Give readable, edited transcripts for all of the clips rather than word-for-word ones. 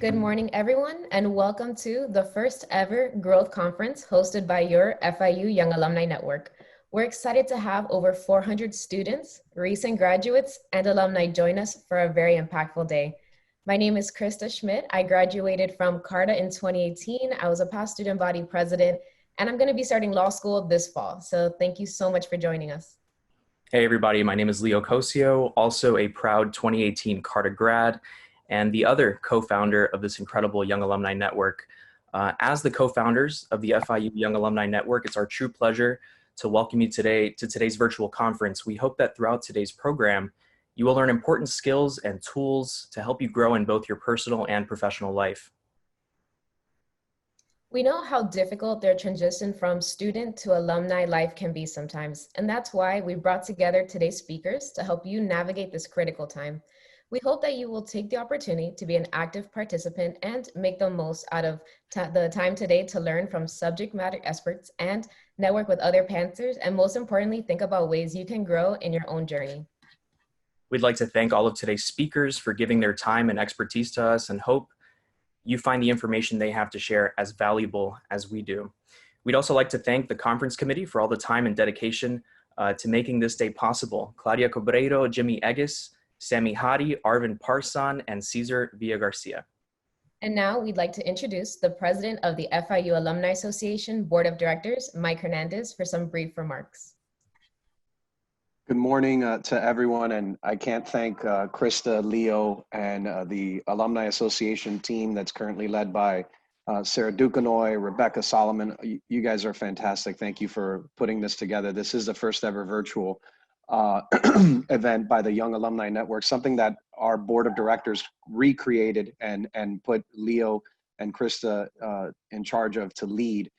Good morning, everyone, and welcome to the first ever Growth Conference hosted by your FIU Young Alumni Network. We're excited to have over 400 students, recent graduates, and alumni join us for a very impactful day. My name is Krista Schmidt. I graduated from CARTA in 2018. I was a past student body president, and I'm going to be starting law school this fall. So thank you so much for joining us. Hey everybody, my name is Cosio, also a proud 2018 CARTA grad and the other co-founder of this incredible Young Alumni Network. As the co-founders of the FIU Young Alumni Network, it's our true pleasure to welcome you today to today's virtual conference. We hope that throughout today's program, you will learn important skills and tools to help you grow in both your personal and professional life. We know how difficult their transition from student to alumni life can be sometimes, and that's why we brought together today's speakers to help you navigate this critical time. We hope that you will take the opportunity to be an active participant and make the most out of the time today to learn from subject matter experts and network with other Panthers, and most importantly, think about ways you can grow in your own journey. We'd like to thank all of today's speakers for giving their time and expertise to us and hope you find the information they have to share as valuable as we do. We'd also like to thank the conference committee for all the time and dedication to making this day possible. Claudia Cabreiro, Jimmy Eggis, Sammy Hadi, Arvin Parsan, and Cesar Villagarcia. And now we'd like to introduce the president of the FIU Alumni Association Board of Directors, Mike Hernandez, for some brief remarks. Good morning to everyone, and I can't thank Krista, Leo, and the Alumni Association team that's currently led by Sarah Ducanoy, Rebecca Solomon. You guys are fantastic. Thank you for putting this together. This is the first ever virtual event by the Young Alumni Network, something that our board of directors recreated and put Leo and Krista in charge of to lead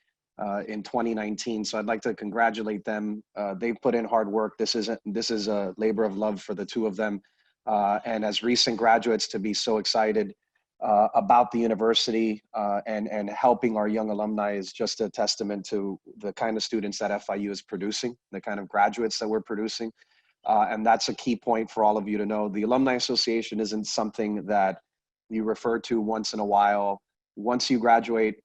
in 2019. So I'd like to congratulate them. They've put in hard work. This is a labor of love for the two of them. And as recent graduates, to be so excited about the university and helping our young alumni is just a testament to the kind of students that FIU is producing, the kind of graduates that we're producing. And that's a key point for all of you to know. The Alumni Association isn't something that you refer to once in a while. Once you graduate,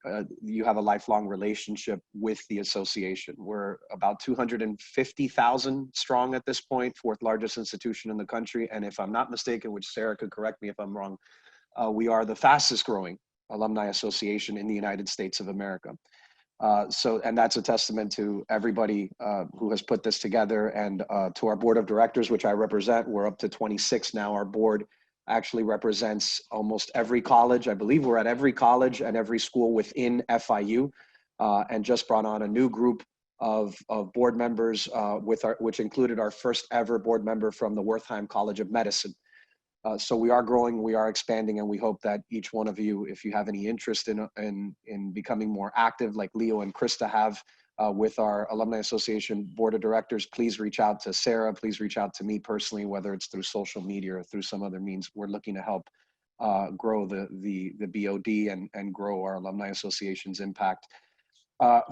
you have a lifelong relationship with the association. We're about 250,000 strong at this point, fourth largest institution in the country. And if I'm not mistaken, which Sarah could correct me if I'm wrong, we are the fastest growing alumni association in the United States of America. And that's a testament to everybody who has put this together, and to our board of directors, which I represent. We're up to 26 now. Our board actually represents almost every college. I believe we're at every college and every school within FIU, and just brought on a new group of board members, which included our first ever board member from the Wertheim College of Medicine. So we are growing, we are expanding, and we hope that each one of you, if you have any interest in becoming more active, like Leo and Krista have with our Alumni Association Board of Directors, please reach out to Sarah, please reach out to me personally, whether it's through social media or through some other means. We're looking to help grow the BOD and grow our Alumni Association's impact.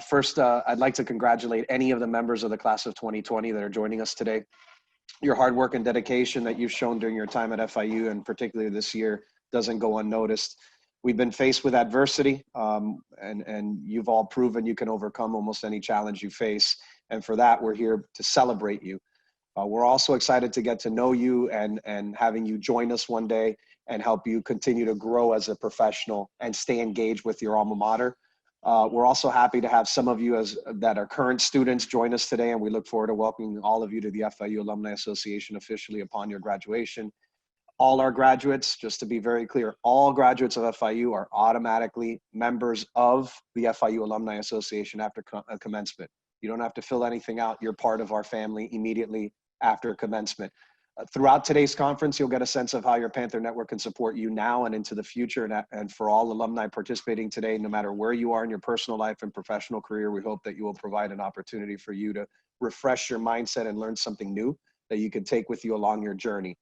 First, I'd like to congratulate any of the members of the class of 2020 that are joining us today. Your hard work and dedication that you've shown during your time at FIU, and particularly this year, doesn't go unnoticed. We've been faced with adversity, and you've all proven you can overcome almost any challenge you face. And for that, we're here to celebrate you. We're also excited to get to know you and having you join us one day and help you continue to grow as a professional and stay engaged with your alma mater. We're also happy to have some of you that are current students join us today, and we look forward to welcoming all of you to the FIU Alumni Association officially upon your graduation. All our graduates, just to be very clear, all graduates of FIU are automatically members of the FIU Alumni Association after commencement. You don't have to fill anything out. You're part of our family immediately after commencement. Throughout today's conference, you'll get a sense of how your Panther Network can support you now and into the future. And for all alumni participating today, no matter where you are in your personal life and professional career, we hope that you will provide an opportunity for you to refresh your mindset and learn something new that you can take with you along your journey.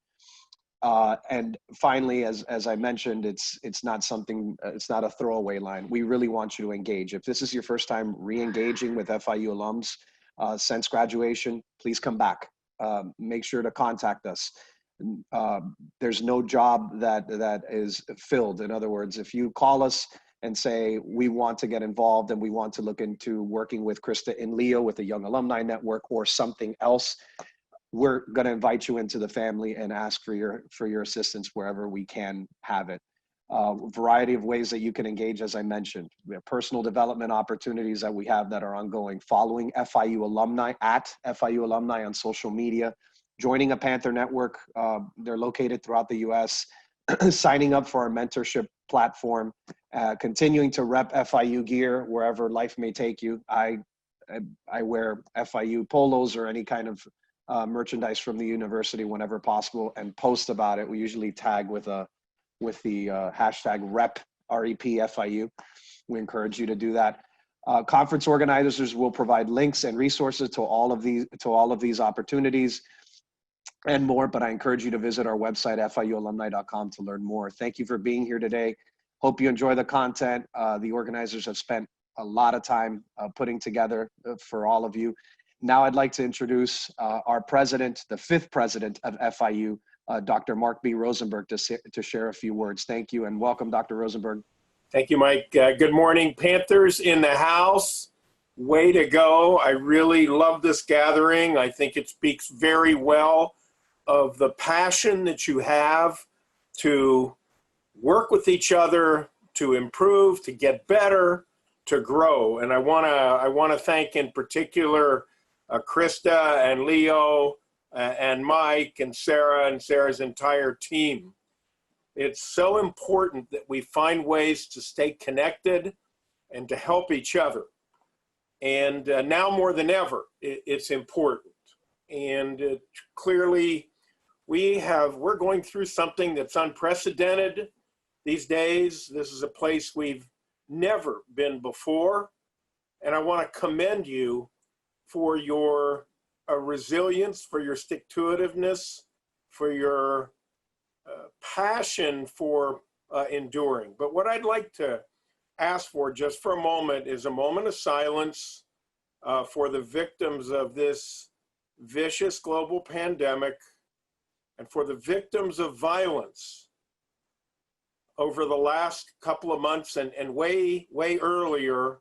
And finally, as I mentioned, it's not a throwaway line. We really want you to engage. If this is your first time re-engaging with FIU alums since graduation, please come back. Make sure to contact us. there's no job that is filled. In other words, if you call us and say, we want to get involved and we want to look into working with Krista and Leo with the Young Alumni Network or something else, we're going to invite you into the family and ask for your assistance wherever we can have it. Variety of ways that you can engage, as I mentioned. We have personal development opportunities that we have that are ongoing, following FIU alumni at FIU alumni on social media, joining a Panther network. They're located throughout the US, signing up for our mentorship platform, continuing to rep FIU gear wherever life may take you. I wear FIU polos or any kind of merchandise from the university whenever possible and post about it. We usually tag with the hashtag rep, REP-FIU. We encourage you to do that. Conference organizers will provide links and resources to all of these opportunities and more, but I encourage you to visit our website, fiualumni.com, to learn more. Thank you for being here today. Hope you enjoy the content. The organizers have spent a lot of time putting together for all of you. Now I'd like to introduce our president, the 5th president of FIU, Dr. Mark B. Rosenberg, to share a few words. Thank you and welcome, Dr. Rosenberg. Thank you, Mike. Good morning, Panthers in the house. Way to go. I really love this gathering. I think it speaks very well of the passion that you have to work with each other, to improve, to get better, to grow. And I want to thank in particular Krista and Leo and Mike and Sarah's entire team. It's so important that we find ways to stay connected and to help each other. And now more than ever, it's important. And clearly, we're going through something that's unprecedented these days. This is a place we've never been before. And I want to commend you for your resilience, for your stick-to-itiveness, for your passion for enduring. But what I'd like to ask for just for a moment is a moment of silence for the victims of this vicious global pandemic and for the victims of violence over the last couple of months and way earlier,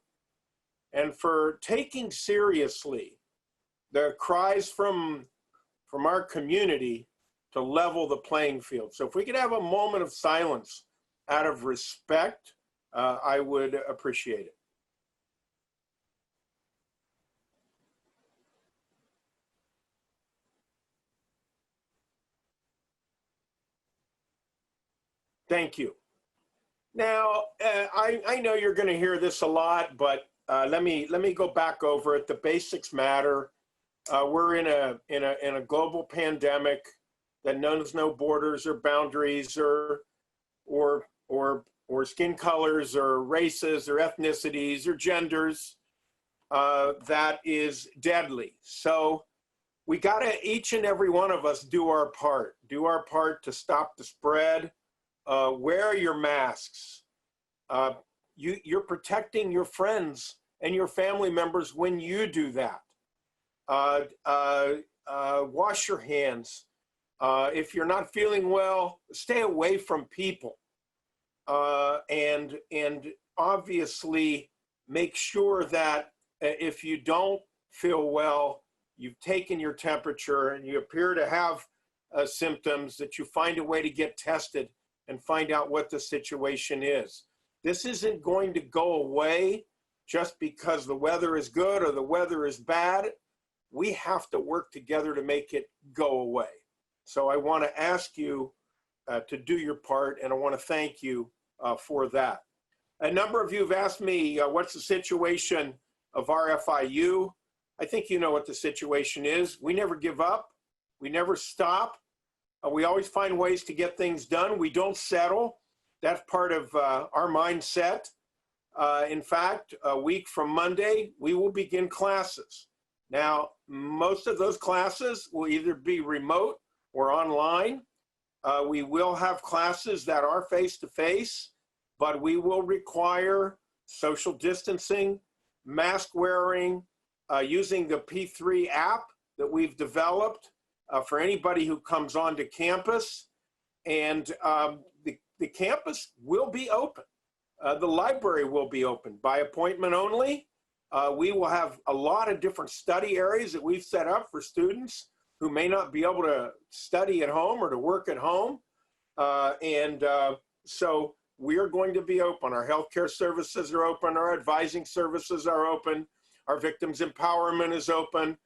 and for taking seriously the cries from our community to level the playing field. So if we could have a moment of silence out of respect, I would appreciate it. Thank you. Now, I know you're going to hear this a lot, but let me go back over it. The basics matter. We're in a global pandemic that knows no borders or boundaries or skin colors or races or ethnicities or genders. That is deadly. So we got to, each and every one of us, do our part to stop the spread. Wear your masks. You're protecting your friends and your family members when you do that. Wash your hands. If you're not feeling well, stay away from people. And obviously make sure that if you don't feel well, you've taken your temperature and you appear to have symptoms, that you find a way to get tested and find out what the situation is. This isn't going to go away just because the weather is good or the weather is bad. We have to work together to make it go away. So I want to ask you to do your part, and I want to thank you for that. A number of you have asked me, what's the situation of our FIU? I think you know what the situation is. We never give up. We never stop. We always find ways to get things done. We don't settle. That's part of our mindset. In fact, a week from Monday, we will begin classes. Now, most of those classes will either be remote or online. We will have classes that are face-to-face, but we will require social distancing, mask wearing, using the P3 app that we've developed for anybody who comes onto campus. And the campus will be open. The library will be open by appointment only. We will have a lot of different study areas that we've set up for students who may not be able to study at home or to work at home. So we're going to be open. Our healthcare services are open. Our advising services are open. Our victims empowerment is open.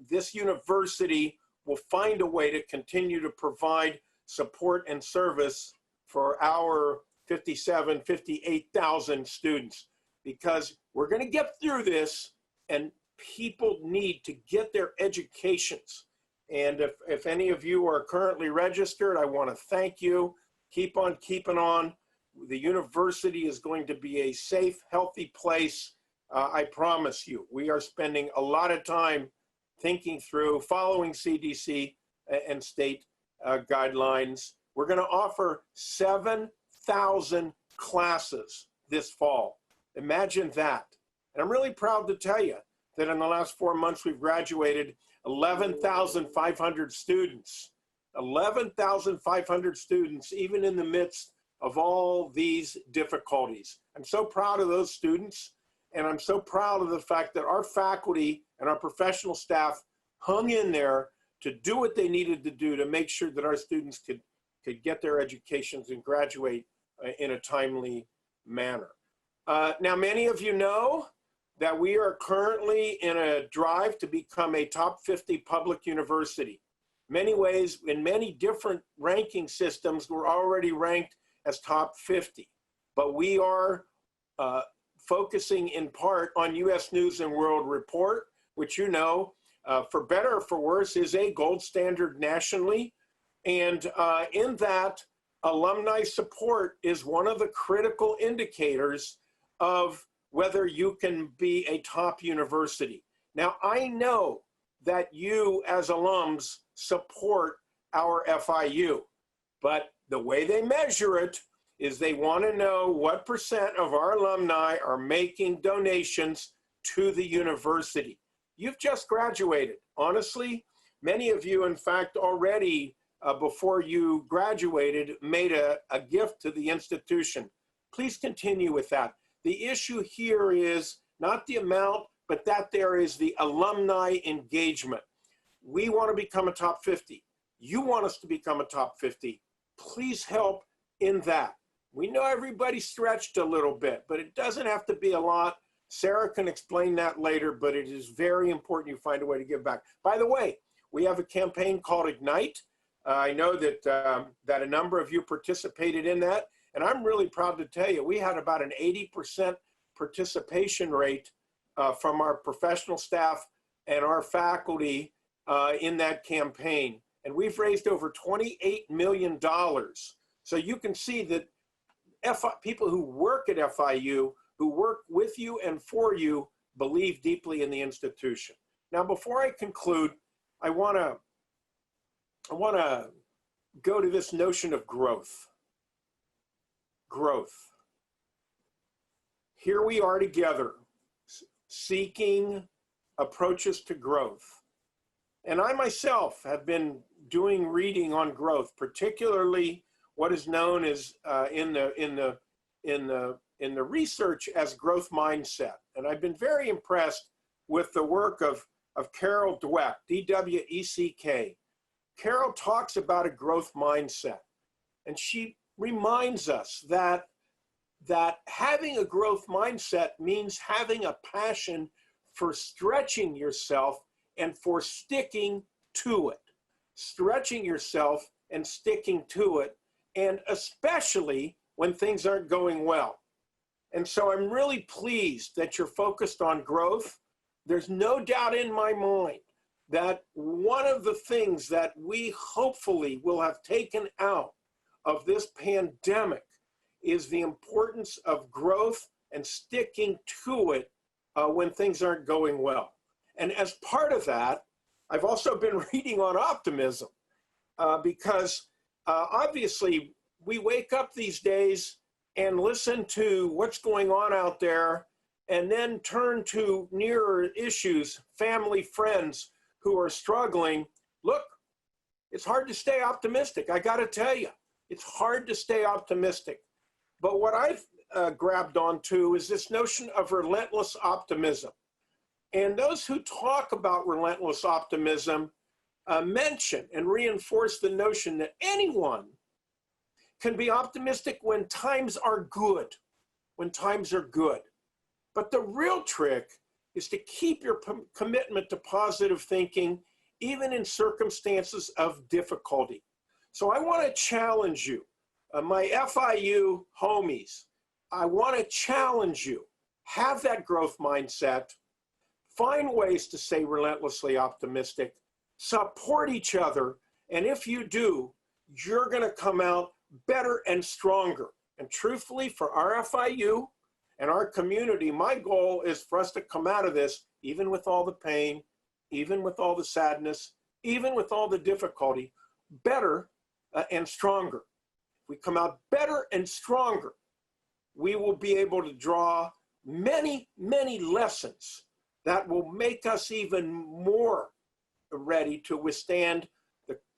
This university will find a way to continue to provide support and service for our 58,000 students, because we're going to get through this, and people need to get their educations. And if any of you are currently registered, I want to thank you. Keep on keeping on. The university is going to be a safe, healthy place. I promise you. We are spending a lot of time thinking through, following CDC and state guidelines. We're going to offer 7,000 classes this fall. Imagine that. And I'm really proud to tell you that in the last 4 months, we've graduated 11,500 students. 11,500 students, even in the midst of all these difficulties. I'm so proud of those students, and I'm so proud of the fact that our faculty and our professional staff hung in there to do what they needed to do to make sure that our students could get their educations and graduate in a timely manner. Now, many of you know that we are currently in a drive to become a top 50 public university. Many ways, in many different ranking systems, we're already ranked as top 50. But we are focusing in part on U.S. News and World Report, which you know, for better or for worse, is a gold standard nationally. And in that, alumni support is one of the critical indicators of whether you can be a top university. Now, I know that you as alums support our FIU, but the way they measure it is they want to know what % of our alumni are making donations to the university. You've just graduated. Honestly, many of you, in fact, already before you graduated, made a gift to the institution. Please continue with that. The issue here is not the amount, but that there is the alumni engagement. We want to become a top 50. You want us to become a top 50. Please help in that. We know everybody's stretched a little bit, but it doesn't have to be a lot. Sarah can explain that later, but it is very important you find a way to give back. By the way, we have a campaign called Ignite. I know that, that a number of you participated in that, and I'm really proud to tell you, we had about an 80% participation rate from our professional staff and our faculty in that campaign. And we've raised over $28 million. So you can see that people who work at FIU, who work with you and for you, believe deeply in the institution. Now, before I conclude, I want to go to this notion of growth. Growth. Here we are together, seeking approaches to growth. And I myself have been doing reading on growth, particularly what is known as in the research as growth mindset. And I've been very impressed with the work of Carol Dweck, D-W-E-C-K. Carol talks about a growth mindset, and she reminds us that having a growth mindset means having a passion for stretching yourself and for sticking to it. Stretching yourself and sticking to it, and especially when things aren't going well. And so I'm really pleased that you're focused on growth. There's no doubt in my mind that one of the things that we hopefully will have taken out of this pandemic is the importance of growth and sticking to it when things aren't going well. And as part of that, I've also been reading on optimism because obviously we wake up these days and listen to what's going on out there and then turn to nearer issues, family, friends who are struggling, look, it's hard to stay optimistic. I got to tell you, it's hard to stay optimistic. But what I've grabbed onto is this notion of relentless optimism. And those who talk about relentless optimism mention and reinforce the notion that anyone can be optimistic when times are good, when times are good. But the real trick is to keep your commitment to positive thinking, even in circumstances of difficulty. So I want to challenge you, my FIU homies, I want to challenge you, have that growth mindset, find ways to stay relentlessly optimistic, support each other, and if you do, you're going to come out better and stronger. And truthfully, for our FIU and our community, my goal is for us to come out of this, even with all the pain, even with all the sadness, even with all the difficulty, better and stronger. If we come out better and stronger, we will be able to draw many, many lessons that will make us even more ready to withstand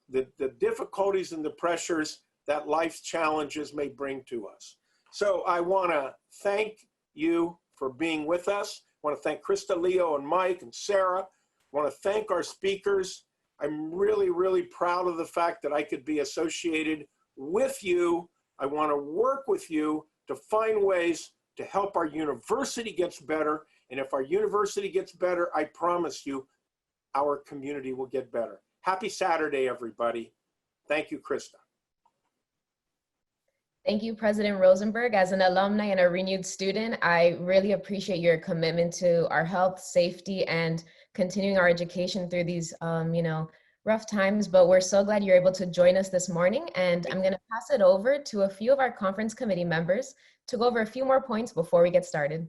the difficulties and the pressures that life's challenges may bring to us. So I want to thank you for being with us. I want to thank Krista, Leo, and Mike, and Sarah. I want to thank our speakers. I'm really, really proud of the fact that I could be associated with you. I want to work with you to find ways to help our university gets better. And if our university gets better, I promise you, our community will get better. Happy Saturday, everybody. Thank you, Krista. Thank you, President Rosenberg. As an alumni and a renewed student, I really appreciate your commitment to our health, safety, and continuing our education through these, rough times. But we're so glad you're able to join us this morning. And I'm going to pass it over to a few of our conference committee members to go over a few more points before we get started.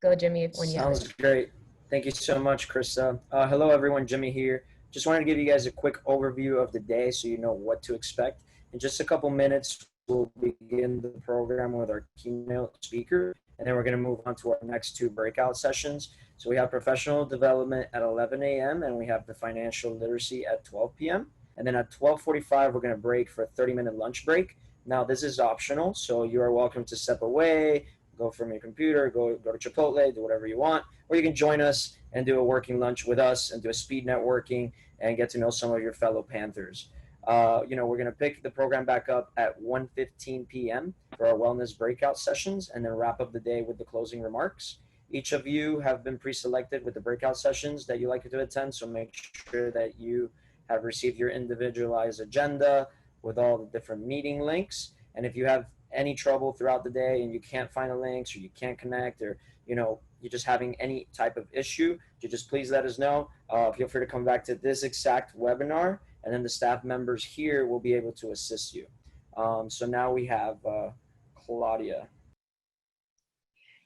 Go, Jimmy, when you have it. Sounds great. Thank you so much, Krista. Hello, everyone. Jimmy here. Just wanted to give you guys a quick overview of the day so you know what to expect. In just a couple minutes, we'll begin the program with our keynote speaker, and then we're going to move on to our next two breakout sessions. So we have professional development at 11 a.m. and we have the financial literacy at 12 p.m. And then at 12:45, we're going to break for a 30-minute lunch break. Now, this is optional, so you are welcome to step away, go from your computer, go to Chipotle, do whatever you want, or you can join us and do a working lunch with us and do a speed networking and get to know some of your fellow Panthers. We're going to pick the program back up at 1:15 p.m. for our wellness breakout sessions and then wrap up the day with the closing remarks. Each of you have been pre-selected with the breakout sessions that you like to attend, so make sure that you have received your individualized agenda with all the different meeting links. And if you have any trouble throughout the day and you can't find the links or you can't connect or, you're just having any type of issue, you just please let us know. Feel free to come back to this exact webinar, and then the staff members here will be able to assist you. So now we have Claudia.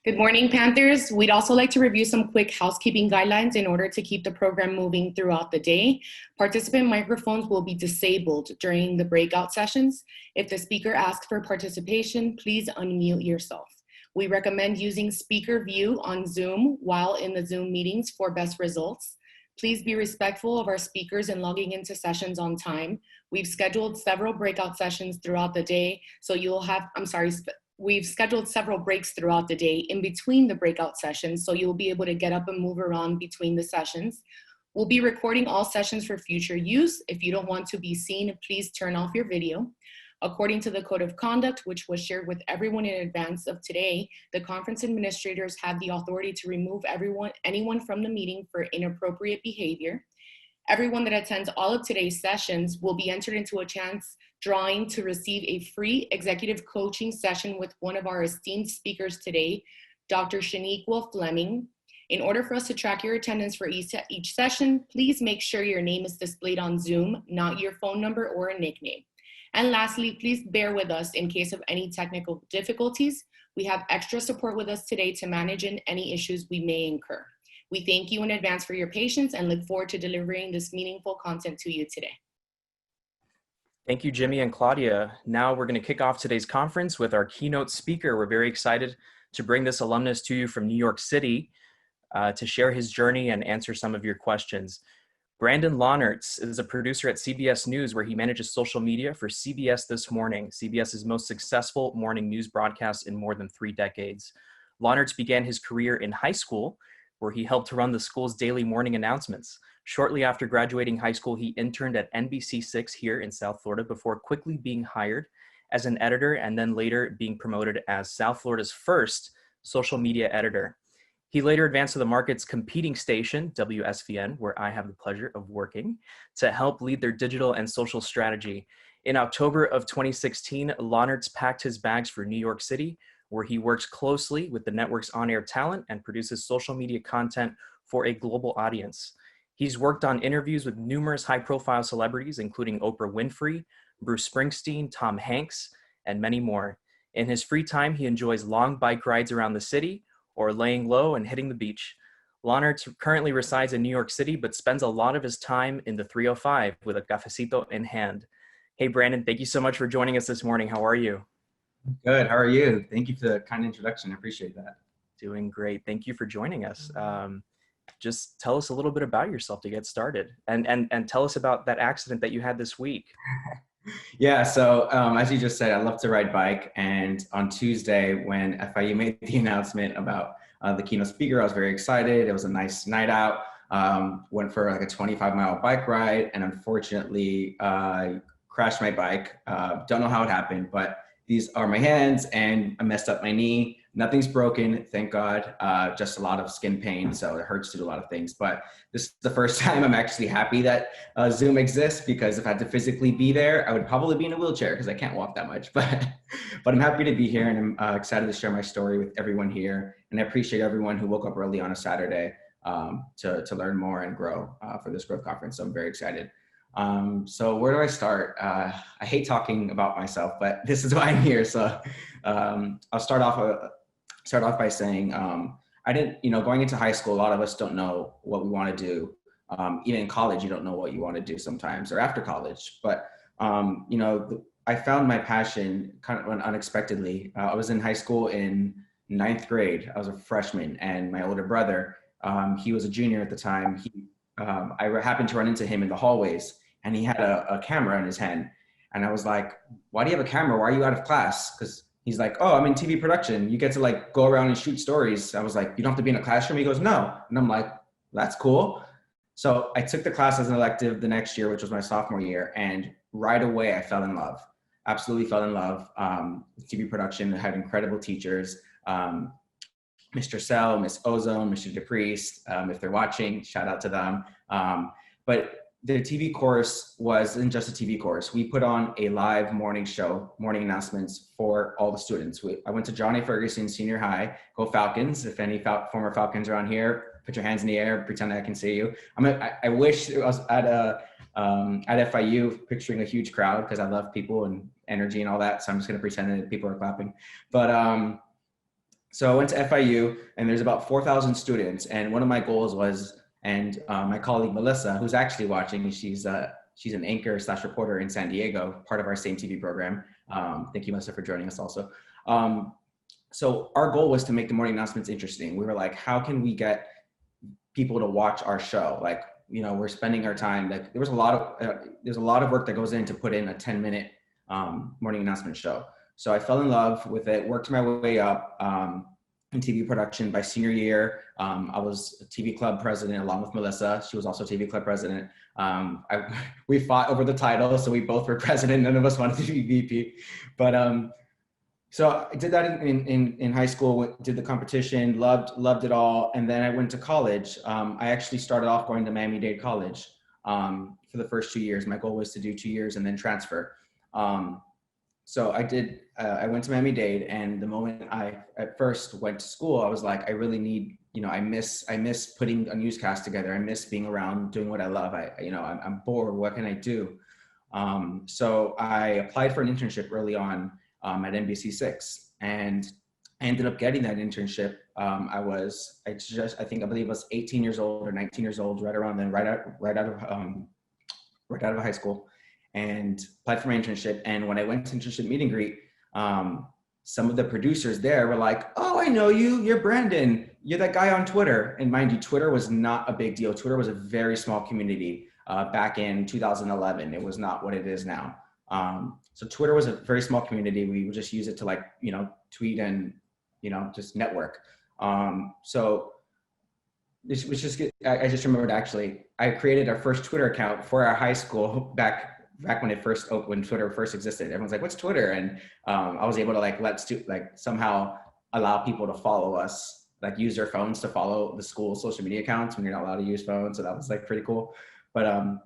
Good morning, Panthers. We'd also like to review some quick housekeeping guidelines in order to keep the program moving throughout the day. Participant microphones will be disabled during the breakout sessions. If the speaker asks for participation, please unmute yourself. We recommend using speaker view on Zoom while in the Zoom meetings for best results. Please be respectful of our speakers and logging into sessions on time. We've scheduled several breakout sessions throughout the day, so we've scheduled several breaks throughout the day in between the breakout sessions, so you'll be able to get up and move around between the sessions. We'll be recording all sessions for future use. If you don't want to be seen, please turn off your video. According to the Code of Conduct, which was shared with everyone in advance of today, the conference administrators have the authority to remove anyone from the meeting for inappropriate behavior. Everyone that attends all of today's sessions will be entered into a chance drawing to receive a free executive coaching session with one of our esteemed speakers today, Dr. Shaniqua Fleming. In order for us to track your attendance for each session, please make sure your name is displayed on Zoom, not your phone number or a nickname. And lastly, please bear with us in case of any technical difficulties. We have extra support with us today to manage any issues we may incur. We thank you in advance for your patience and look forward to delivering this meaningful content to you today. Thank you, Jimmy and Claudia. Now we're going to kick off today's conference with our keynote speaker. We're very excited to bring this alumnus to you from New York City. to share his journey and answer some of your questions. Brandon Launertz is a producer at CBS News, where he manages social media for CBS This Morning, CBS's most successful morning news broadcast in more than 3 decades. Launertz began his career in high school, where he helped to run the school's daily morning announcements. Shortly after graduating high school, he interned at NBC6 here in South Florida before quickly being hired as an editor and then later being promoted as South Florida's first social media editor. He later advanced to the market's competing station, WSVN, where I have the pleasure of working, to help lead their digital and social strategy. In October of 2016, Launertz packed his bags for New York City, where he works closely with the network's on-air talent and produces social media content for a global audience. He's worked on interviews with numerous high-profile celebrities, including Oprah Winfrey, Bruce Springsteen, Tom Hanks, and many more. In his free time, he enjoys long bike rides around the city or laying low and hitting the beach. Launertz currently resides in New York City, but spends a lot of his time in the 305 with a cafecito in hand. Hey, Brandon, thank you so much for joining us this morning. How are you? Good. How are you? Thank you for the kind introduction. I appreciate that. Doing great. Thank you for joining us. Just tell us a little bit about yourself to get started, and tell us about that accident that you had this week. Yeah, so as you just said, I love to ride bike. And on Tuesday, when FIU made the announcement about the keynote speaker, I was very excited. It was a nice night out. Went for like a 25-mile bike ride, and unfortunately crashed my bike. Don't know how it happened, but these are my hands, and I messed up my knee. Nothing's broken, thank God. Just a lot of skin pain, so it hurts to do a lot of things. But this is the first time I'm actually happy that Zoom exists, because if I had to physically be there, I would probably be in a wheelchair because I can't walk that much. But I'm happy to be here, and I'm excited to share my story with everyone here. And I appreciate everyone who woke up early on a Saturday to learn more and grow for this growth conference. So I'm very excited. So where do I start? I hate talking about myself, but this is why I'm here. So I'll start off by saying I didn't, going into high school, a lot of us don't know what we want to do. Even in college, you don't know what you want to do sometimes, or after college. But I found my passion kind of unexpectedly. I was in high school in 9th grade. I was a freshman, and my older brother, he was a junior at the time. I happened to run into him in the hallways, and he had a camera in his hand. And I was like, why do you have a camera? Why are you out of class? Because he's like, oh, I'm in TV production. You get to like go around and shoot stories. I was like, you don't have to be in a classroom? He goes, no. And I'm like, that's cool. So I took the class as an elective the next year, which was my sophomore year. And right away, I fell in love. Absolutely fell in love with TV production. I had incredible teachers. Mr. Sell, Miss Ozone, Mr. DePriest, if they're watching, shout out to them. But the TV course wasn't just a TV course. We put on a live morning show, morning announcements for all the students. I went to Johnny Ferguson Senior High. Go Falcons. If any former Falcons are on here, put your hands in the air, pretend I can see you. I wish I was at FIU picturing a huge crowd, because I love people and energy and all that. So I'm just gonna pretend that people are clapping. But so I went to FIU, and there's about 4,000 students. And one of my goals was, and my colleague Melissa, who's actually watching, she's an anchor / reporter in San Diego, part of our same TV program. Thank you, Melissa, for joining us also. So our goal was to make the morning announcements interesting. We were like, how can we get people to watch our show? Like, we're spending our time. Like, there's a lot of work that goes in to put in a 10-minute morning announcement show. So I fell in love with it, worked my way up in TV production. By senior year, I was a TV club president along with Melissa. She was also TV club president. We fought over the title, so we both were president. None of us wanted to be VP. But so I did that in high school, did the competition, loved it all. And then I went to college. I actually started off going to Miami-Dade College for the first 2 years. My goal was to do 2 years and then transfer. So I went to Miami-Dade, and the moment I at first went to school, I was like, I really need, I miss putting a newscast together. I miss being around doing what I love. I'm bored. What can I do? So I applied for an internship early on at NBC6, and I ended up getting that internship. I believe I was 18 years old or 19 years old, right around then, right out of high school, and applied for my internship. And when I went to internship meet and greet, some of the producers there were like, oh, I know you, you're Brandon, you're that guy on Twitter. And mind you, Twitter was not a big deal. Twitter was a very small community back in 2011. It was not what it is now. So Twitter was a very small community. We would just use it to like, you know, tweet and, you know, just network. So this was just, I just remembered actually, I created our first Twitter account for our high school back when it first opened, when Twitter first existed. Everyone's like, what's Twitter? And I was able to like somehow allow people to follow us, like use their phones to follow the school social media accounts when you're not allowed to use phones. So that was like pretty cool. But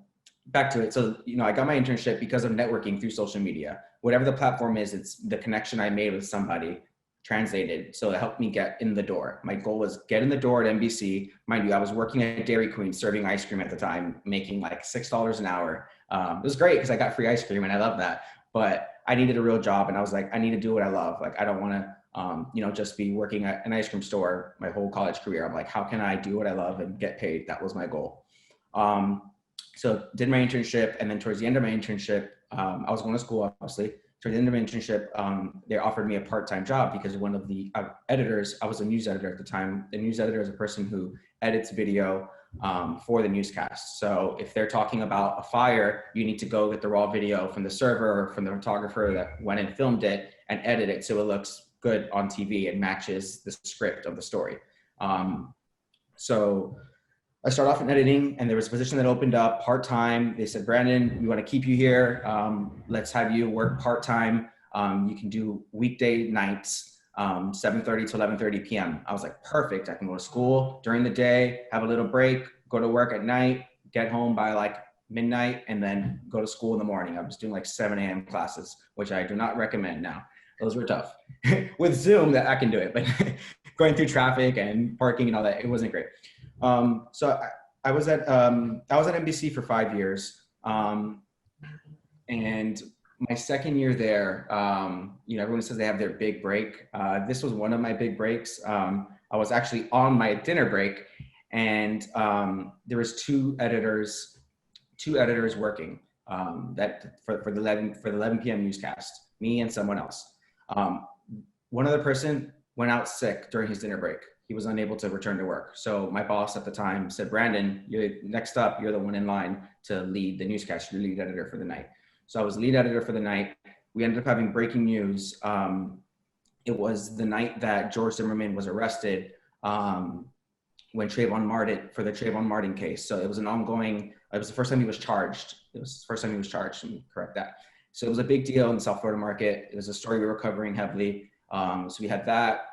back to it. So, you know, I got my internship because of networking through social media. Whatever the platform is, it's the connection I made with somebody translated. So it helped me get in the door. My goal was get in the door at NBC. Mind you, I was working at Dairy Queen serving ice cream at the time, making like $6 an hour. It was great because I got free ice cream and I love that. But I needed a real job and I was like, I need to do what I love. Like, I don't want to, you know, just be working at an ice cream store my whole college career. I'm like, how can I do what I love and get paid? That was my goal. So did my internship, and then towards the end of my internship, I was going to school, obviously. Towards the end of my internship, they offered me a part-time job because one of the editors, I was a news editor at the time. The news editor is a person who edits video for the newscast. So if they're talking about a fire, you need to go get the raw video from the server or from the photographer that went and filmed it and edit it so it looks good on TV and matches the script of the story. So I started off in editing, and there was a position that opened up part-time. They said, Brandon, we want to keep you here. Let's have you work part-time. You can do weekday nights, 7:30 to 11:30 p.m. I was like, perfect. I can go to school during the day, have a little break, go to work at night, get home by like midnight, and then go to school in the morning. I was doing like 7 a.m. classes, which I do not recommend now. Those were tough. With Zoom, that I can do it, but going through traffic and parking and all that, it wasn't great. So I was at NBC for 5 years. And my second year there, you know, everyone says they have their big break. This was one of my big breaks. I was actually on my dinner break, and there was two editors working that for the 11 p.m. newscast, me and someone else. One other person went out sick during his dinner break. He was unable to return to work. So my boss at the time said, Brandon, you're next up, you're the one in line to lead the newscast, you're lead editor for the night. So I was lead editor for the night. We ended up having breaking news. It was the night that George Zimmerman was arrested when Trayvon Martin, for the Trayvon Martin case. So it was an ongoing, it was the first time he was charged. It was the first time he was charged, let me correct that. So it was a big deal in the South Florida market. It was a story we were covering heavily. So we had that.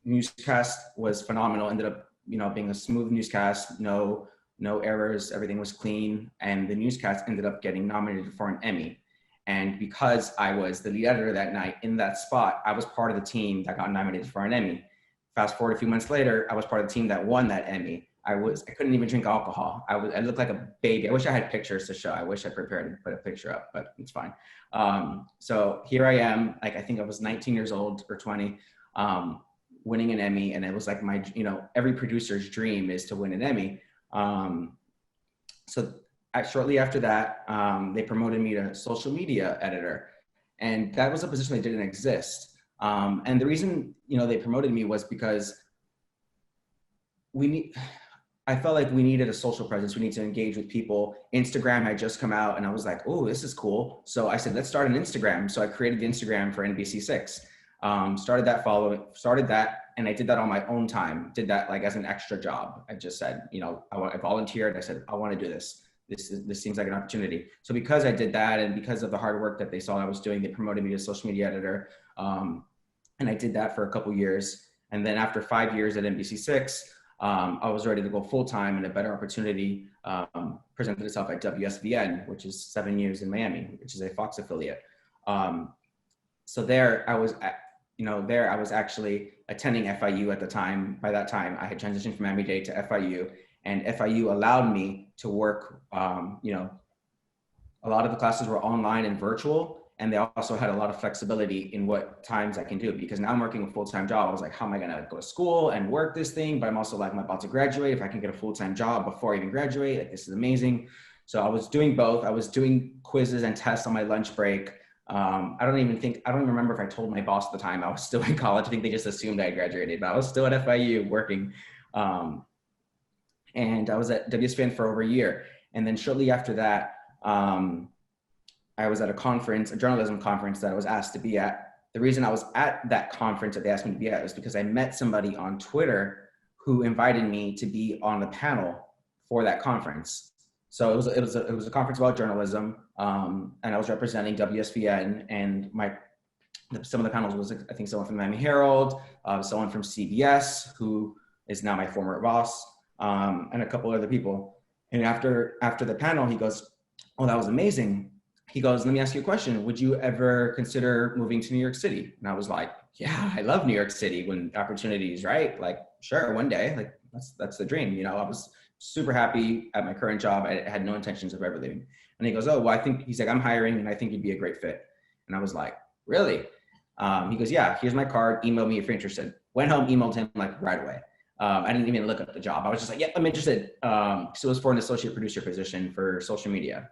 Newscast was phenomenal. Ended up, you know, being a smooth newscast, no errors, everything was clean, and the newscast ended up getting nominated for an Emmy. And because I was the lead editor that night in that spot, I was part of the team that got nominated for an Emmy. Fast forward a few months later, I was part of the team that won that Emmy. I couldn't even drink alcohol. I looked like a baby. I wish I had pictures to show. I wish I prepared and put a picture up, but it's fine. So here I am, like I think I was 19 years old or 20. Winning an Emmy, and it was like my, you know, every producer's dream is to win an Emmy. So shortly after that, they promoted me to social media editor, and that was a position that didn't exist. And the reason, you know, they promoted me was because I felt like we needed a social presence. We need to engage with people. Instagram had just come out, and I was like, oh, this is cool. So I said, let's start an Instagram. So I created the Instagram for NBC6. Started that, and I did that on my own time. Did that like as an extra job. I just said, you know, I volunteered. I said, I want to do this. This seems like an opportunity. So because I did that, and because of the hard work that they saw I was doing, they promoted me to social media editor. And I did that for a couple years. And then after 5 years at NBC6, I was ready to go full time, and a better opportunity presented itself at WSVN, which is 7 News in Miami, which is a Fox affiliate. So there I was actually attending FIU at the time. By that time, I had transitioned from Miami-Dade to FIU, and FIU allowed me to work, you know, a lot of the classes were online and virtual, and they also had a lot of flexibility in what times I can do, because now I'm working a full-time job. I was like, how am I gonna go to school and work this thing? But I'm also like, I'm about to graduate. If I can get a full-time job before I even graduate, like, this is amazing. So I was doing both. I was doing quizzes and tests on my lunch break. I don't even remember if I told my boss at the time I was still in college. I think they just assumed I graduated, but I was still at FIU working. And I was at WSFN for over a year. And then shortly after that, I was at a conference, a journalism conference that I was asked to be at. The reason I was at that conference that they asked me to be at was because I met somebody on Twitter who invited me to be on the panel for that conference. So it was a conference about journalism, and I was representing WSVN, and some of the panels was, I think, someone from the Miami Herald, someone from CBS, who is now my former boss, and a couple other people. And after the panel, he goes, "Oh, that was amazing." He goes, "Let me ask you a question. Would you ever consider moving to New York City?" And I was like, "Yeah, I love New York City when opportunities, right? Like, sure, one day, like that's the dream." You know, I was super happy at my current job. I had no intentions of ever leaving. And he goes, "Oh, well, he's like, I'm hiring and I think you'd be a great fit." And I was like, "Really?" He goes, "Yeah, here's my card. Email me if you're interested." Went home, emailed him like right away. I didn't even look up the job. I was just like, "Yep, I'm interested." So it was for an associate producer position for social media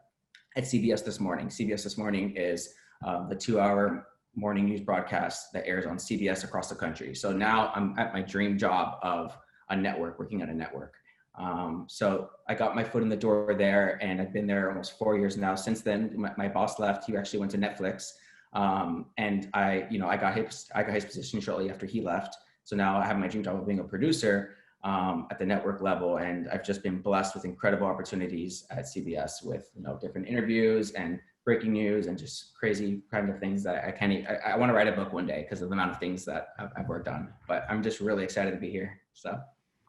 at CBS This Morning. CBS This Morning is the 2-hour morning news broadcast that airs on CBS across the country. So now I'm at my dream job of a network, working at a network. So I got my foot in the door there, and I've been there almost 4 years now. Since then, my boss left. He actually went to Netflix, and I got his position shortly after he left. So now I have my dream job of being a producer at the network level, and I've just been blessed with incredible opportunities at CBS with different interviews and breaking news and just crazy kind of things that I want to write a book one day because of the amount of things that I've worked on. But I'm just really excited to be here. So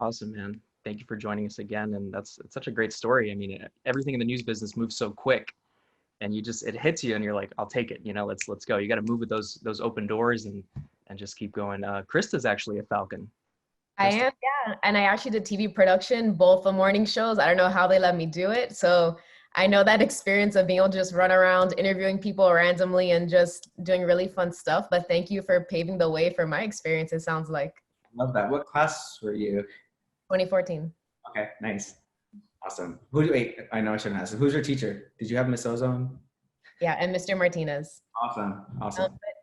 Awesome, man. Thank you for joining us again. And it's such a great story. I mean, everything in the news business moves so quick, and it hits you and you're like, "I'll take it. Let's go." You got to move with those open doors and just keep going. Krista's actually a Falcon. I am, yeah. And I actually did TV production, both the morning shows. I don't know how they let me do it. So I know that experience of being able to just run around interviewing people randomly and just doing really fun stuff. But thank you for paving the way for my experience, it sounds like. Love that. What class were you? 2014. Okay, nice. Awesome. Wait, I know I shouldn't ask. Who's your teacher? Did you have Miss Ozone? Yeah, and Mr. Martinez. Awesome.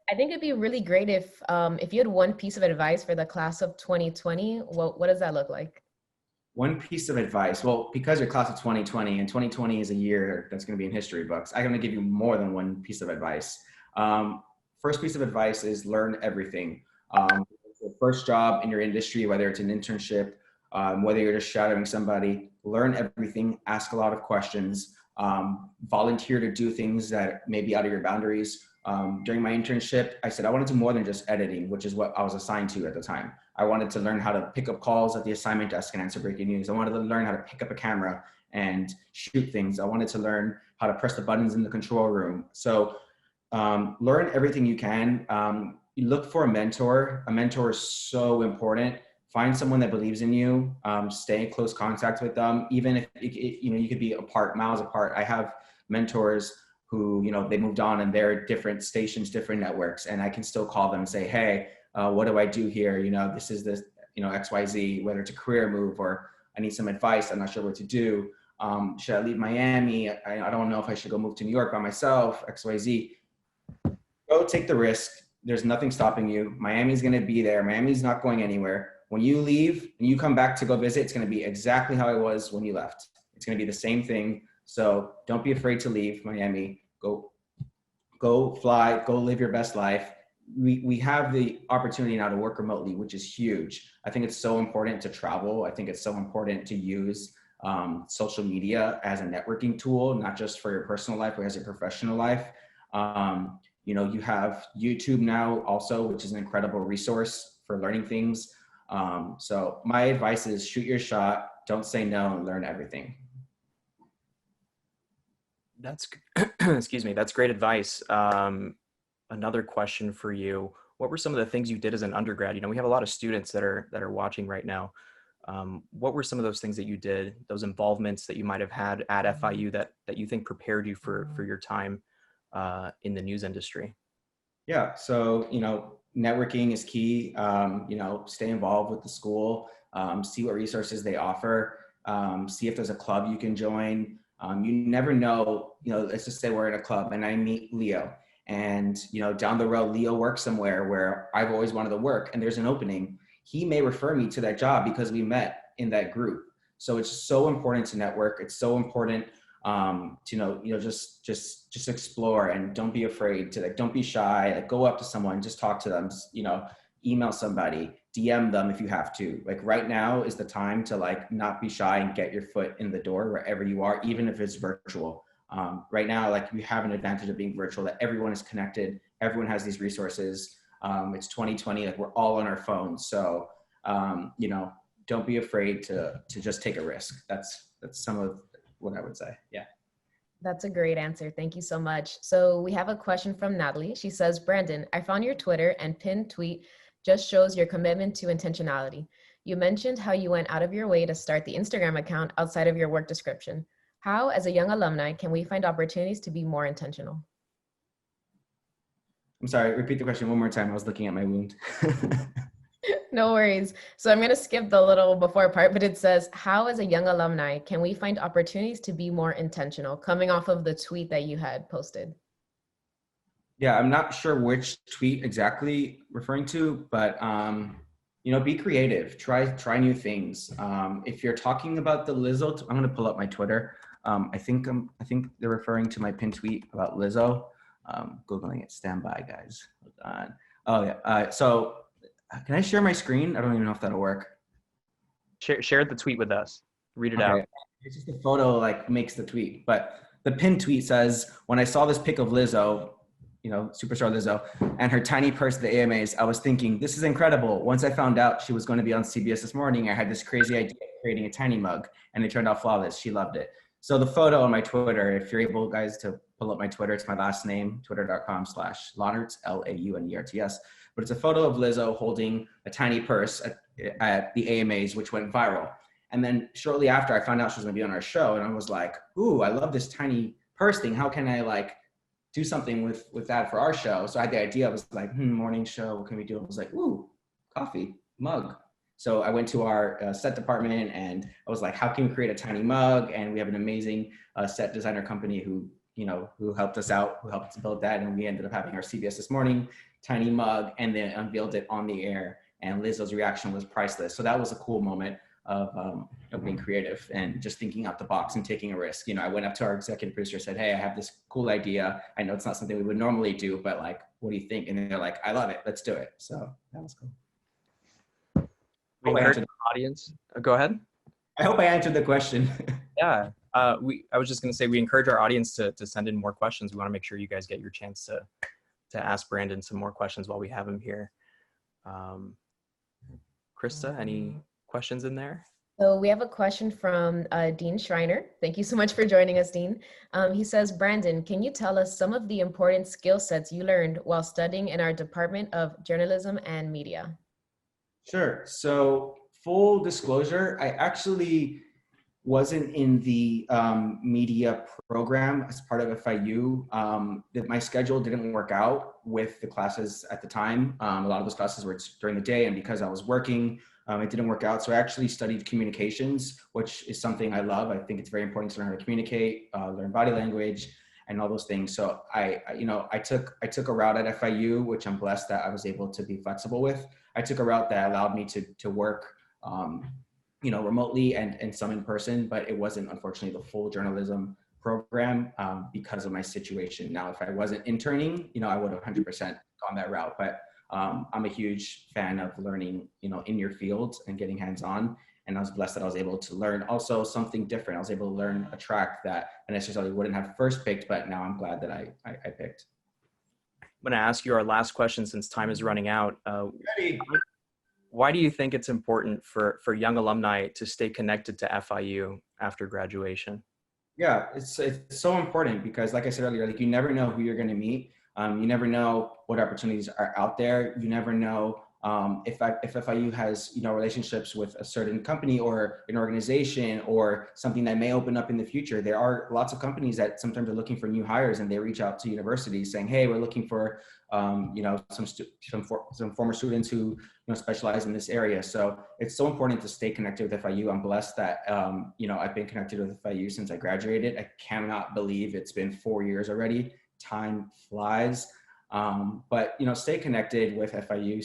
I think it'd be really great if you had one piece of advice for the class of 2020. What does that look like? One piece of advice. Well, because you're class of 2020 and 2020 is a year that's going to be in history books, I'm going to give you more than one piece of advice. First piece of advice is learn everything. The first job in your industry, whether it's an internship, whether you're just shadowing somebody, learn everything, ask a lot of questions, volunteer to do things that may be out of your boundaries. During my internship, I said I wanted to do more than just editing, which is what I was assigned to at the time. I wanted to learn how to pick up calls at the assignment desk and answer breaking news. I wanted to learn how to pick up a camera and shoot things. I wanted to learn how to press the buttons in the control room. So learn everything you can. You look for a mentor. A mentor is so important. Find someone that believes in you. Stay in close contact with them, even if you could be miles apart. I have mentors who they moved on and they're different stations, different networks, and I can still call them and say, "Hey, what do I do here? This is this XYZ, whether it's a career move or I need some advice. I'm not sure what to do. Should I leave Miami? I don't know if I should go move to New York by myself, XYZ." Go take the risk. There's nothing stopping you. Miami's going to be there. Miami's not going anywhere. When you leave and you come back to go visit, it's going to be exactly how it was when you left. It's going to be the same thing. So don't be afraid to leave Miami. Go fly, go live your best life. We have the opportunity now to work remotely, which is huge. I think it's so important to travel. I think it's so important to use social media as a networking tool, not just for your personal life, but as your professional life. You have YouTube now also, which is an incredible resource for learning things. So my advice is shoot your shot, don't say no, and learn everything. That's, excuse me, that's great advice. Another question for you. What were some of the things you did as an undergrad? We have a lot of students that are watching right now. What were some of those things that you did, those involvements that you might have had at FIU that you think prepared you for your time in the news industry? Yeah, so, networking is key. Stay involved with the school, see what resources they offer, see if there's a club you can join. You never know, let's just say we're in a club and I meet Leo and, you know, down the road, Leo works somewhere where I've always wanted to work and there's an opening, he may refer me to that job because we met in that group. So it's so important to network. It's so important to just explore, and don't be afraid to, like, don't be shy, like, go up to someone, just talk to them, you know, email somebody, DM them if you have to. Like, right now is the time to, like, not be shy and get your foot in the door wherever you are, even if it's virtual. Right now, like, we have an advantage of being virtual, that everyone is connected, everyone has these resources. It's 2020, like, we're all on our phones. So, you know, don't be afraid to just take a risk. That's some of what I would say. Yeah. That's a great answer. Thank you so much. So we have a question from Natalie. She says, Brandon, I found your Twitter and pinned tweet just shows your commitment to intentionality. You mentioned how you went out of your way to start the Instagram account outside of your work description. How, as a young alumni, can we find opportunities to be more intentional? I'm sorry, repeat the question one more time. I was looking at my wound. No worries. So I'm going to skip the little before part, but it says, how as a young alumni can we find opportunities to be more intentional, coming off of the tweet that you had posted? Yeah, I'm not sure which tweet exactly referring to, but you know, be creative, try new things. If you're talking about the Lizzo, I'm gonna pull up my Twitter. I think they're referring to my pinned tweet about Lizzo. Googling it, stand by, guys. Hold on. Oh yeah, so can I share my screen? I don't even know if that'll work. Share the tweet with us. Read it out. It's just a photo, like, makes the tweet, but the pinned tweet says, when I saw this pic of Lizzo, you know, superstar Lizzo, and her tiny purse at the AMAs, I was thinking, this is incredible. Once I found out she was going to be on CBS This Morning, I had this crazy idea of creating a tiny mug, and it turned out flawless. She loved it. So the photo on my Twitter, if you're able, guys, to pull up my Twitter, it's my last name, twitter.com/Launerts, Launerts. But it's a photo of Lizzo holding a tiny purse at the AMAs, which went viral. And then shortly after, I found out she was going to be on our show, and I was like, ooh, I love this tiny purse thing. How can I, like, do something with that for our show? So I had the idea. I was like, morning show, what can we do? I was like, ooh, coffee mug. So I went to our set department and I was like, how can we create a tiny mug? And we have an amazing set designer company who helped us out, who helped us build that. And we ended up having our CBS This Morning tiny mug, and then unveiled it on the air. And Lizzo's reaction was priceless. So that was a cool moment of being creative and just thinking out the box and taking a risk. You know, I went up to our executive producer, said, hey, I have this cool idea. I know it's not something we would normally do, but, like, what do you think? And they're like, I love it, let's do it. So that was cool. We encourage the audience. Go ahead. I hope I answered the question. Yeah, I was just going to say, we encourage our audience to send in more questions. We want to make sure you guys get your chance to ask Brandon some more questions while we have him here. Krista, any questions in there? So we have a question from Dean Schreiner. Thank you so much for joining us, Dean. He says, Brandon, can you tell us some of the important skill sets you learned while studying in our Department of Journalism and Media? Sure. So full disclosure, I actually wasn't in the media program as part of FIU. My schedule didn't work out with the classes at the time. A lot of those classes were during the day, and because I was working, it didn't work out. So I actually studied communications, which is something I love. I think it's very important to learn how to communicate, learn body language, and all those things. So I took a route at FIU, which I'm blessed that I was able to be flexible with. I took a route that allowed me to work, remotely and some in person, but it wasn't, unfortunately, the full journalism program because of my situation. Now, if I wasn't interning, I would have 100% gone that route. But I'm a huge fan of learning, in your field and getting hands-on. And I was blessed that I was able to learn also something different. I was able to learn a track that I necessarily wouldn't have first picked, but now I'm glad that I picked. I'm going to ask you our last question since time is running out. Why do you think it's important for young alumni to stay connected to FIU after graduation? Yeah, it's so important because, like I said earlier, you never know who you're going to meet. You never know what opportunities are out there. You never know if FIU has relationships with a certain company or an organization or something that may open up in the future. There are lots of companies that sometimes are looking for new hires, and they reach out to universities saying, "Hey, we're looking for some former students who specialize in this area." So it's so important to stay connected with FIU. I'm blessed that I've been connected with FIU since I graduated. I cannot believe it's been 4 years already. time flies. But, stay connected with FIU,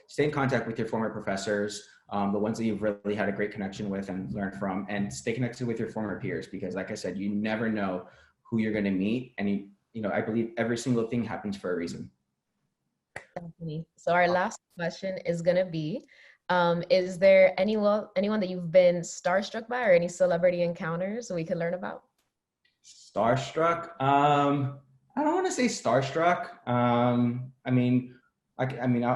stay in contact with your former professors, the ones that you've really had a great connection with and learned from, and stay connected with your former peers, because like I said, you never know who you're going to meet. And, I believe every single thing happens for a reason. Definitely. So our last question is going to be, is there anyone that you've been starstruck by, or any celebrity encounters we could learn about? Starstruck? I don't want to say starstruck. I'll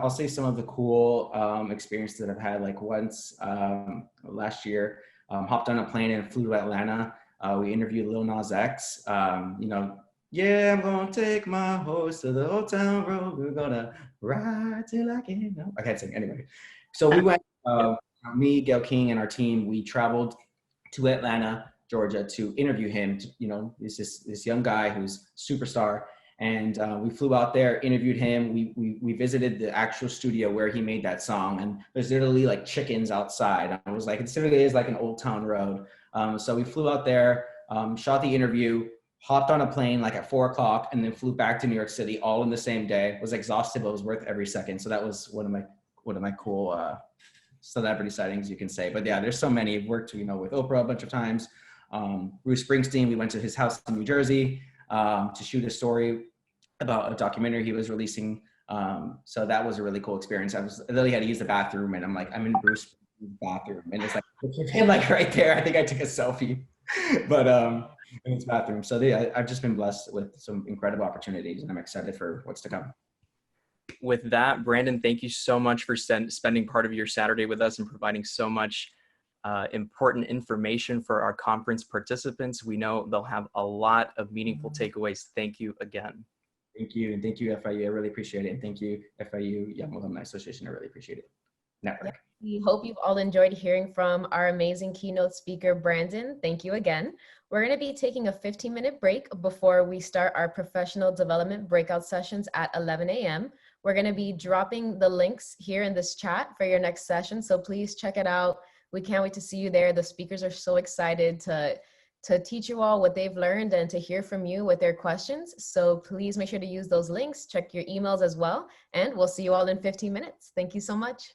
say some of the cool experiences that I've had. Like once last year, hopped on a plane and flew to Atlanta. We interviewed Lil Nas X. Yeah, I'm gonna take my horse to the old town road. We're gonna ride till I can't. No, I can't sing anyway. So we went. Me, Gail King, and our team. We traveled to Atlanta, Georgia, to interview him. This young guy who's superstar. And we flew out there, interviewed him. We visited the actual studio where he made that song, and there's literally like chickens outside. I was like, it typically is like an old town road. So we flew out there, shot the interview, hopped on a plane like at 4 o'clock, and then flew back to New York City all in the same day. Was exhausted, but it was worth every second. So that was one of my cool celebrity sightings, you can say. But yeah, there's so many. I've worked with Oprah a bunch of times. Bruce Springsteen, we went to his house in New Jersey to shoot a story about a documentary he was releasing. So that was a really cool experience. I literally had to use the bathroom, and I'm in Bruce's bathroom, and it's like right there. I think I took a selfie, but in his bathroom. So yeah, I've just been blessed with some incredible opportunities, and I'm excited for what's to come. With that, Brandon, thank you so much for spending part of your Saturday with us and providing so much important information for our conference participants. We know they'll have a lot of meaningful takeaways. Thank you again. Thank you. And thank you, FIU. I really appreciate it. And thank you, FIU Young Alumni Association. I really appreciate it. Network. We hope you've all enjoyed hearing from our amazing keynote speaker, Brandon. Thank you again. We're going to be taking a 15-minute break before we start our professional development breakout sessions at 11 a.m. We're going to be dropping the links here in this chat for your next session, so please check it out. We can't wait to see you there. The speakers are so excited to teach you all what they've learned and to hear from you with their questions. So please make sure to use those links, check your emails as well, and we'll see you all in 15 minutes. Thank you so much.